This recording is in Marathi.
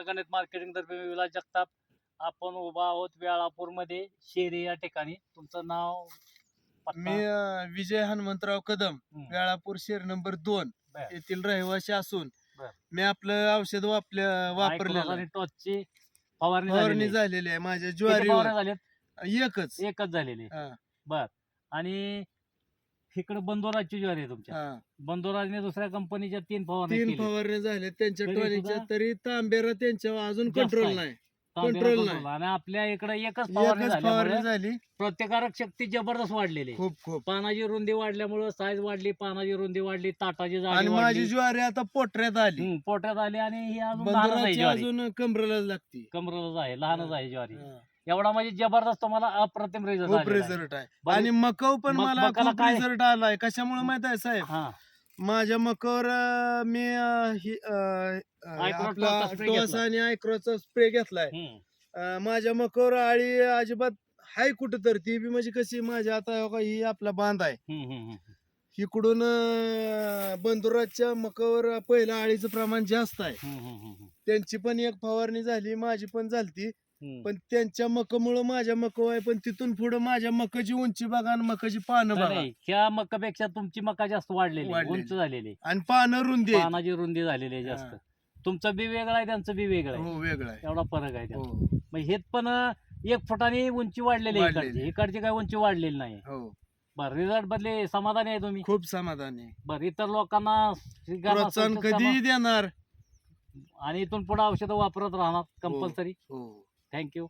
रत्नगणित मार्केटिंग तर्फे मी विलास जगताप. आपण उभा आहोत वेळापूर मध्ये शेरी या ठिकाणी. तुमचं नाव मी विजय हनुमंतराव कदम, हम्म. वेळापूर शेर नंबर 2 बर. येथील रहिवासी असून बर. मी आपलं औषध वापरलेलं आहे. टॉसची फवारणी फवारणी झालेली आहे माझ्या ज्वारीवर. एकच एकच झालेली. हा, बर. आणि इकडे बंदोराची ज्वारी आहे तुमच्या. हा. बंदोराजने दुसऱ्या कंपनीच्या 3 फवारणी 3 केली. फवारण्या झाल्या त्यांच्या तरी टॉनिकच्या, सुद्धा तरी तांबेरा त्यांच्यावर अजून जास्त कंट्रोल आहे. नाही. तांबेरा control control. आणि आपल्या इकडे एकच फवारणी एकच फवारणी झाल्यामुळे झाली. प्रतिकारक शक्ती जबरदस्त वाढलेली आहे. खूप पानाची रुंदी वाढल्यामुळे साईज वाढली, पानाची रुंदी वाढली, ताटाची जाडी आणि माझी वाढली, ज्वारी आता पोटऱ्यात आली. पोटात आली. आणि ही अजून लहानच आहे बंदराची ज्वारी, अजून कमरेलाच लागती. कमरलाच आहे, लहानच आहे ज्वारी. हा. एवढा म्हणजे जबरदस्त तुम्हाला अप्रतिम रिझल्ट खूप रिझल्ट आहे. बरं. आणि मकव पण मला मकाला खूप काय? रिझल्ट आलाय. कशामुळे माहित आहे साहेब, हा. माझ्या मकावर मी Icroc आपला चा spray टॉस घेतला. आणि आयक्रोचा स्प्रे घेतलाय. माझ्या मकावर आळी अजिबात हाय कुठं तर ती बी म्हणजे कशी माझ्या आता हो का, ही आपला बांध आहे इकडून बंदुराच्या मकावर पहिलं आळीचं प्रमाण जास्त आहे. त्यांची पण एक फवारणी झाली, माझी पण झालती. पण त्यांच्या मकामुळं माझ्या मका आहे. पण तिथून पुढे माझ्या मकाची उंची बघा आणि मकाची पानं बघा. ह्या मकापेक्षा तुमची मका जास्त वाढलेली, वाढलेली. उंच झालेली, आणि पानं रुंदी आहेत. पानाची रुंदी झालेली आहे जास्त. तुमचं बी वेगळं आहे, त्यांचं बी वेगळं आहे. हो, वेगळं आहे. एवढा फरक आहे हो, त्यात. मग हेच पण 1 फुटाने उंची वाढलेली आहे. वाढलेली. इकडची काय उंची वाढलेली नाही. हो. बरं, रिझल्ट बदले समाधानी आहे तुम्ही? खूप समाधानी आहे. बरं, इतर लोकांना प्रोत्साहन कधी देणार. आणि इथून पुढे औषधं वापरत राहणार कंपल्सरी. हो. थँक्यू.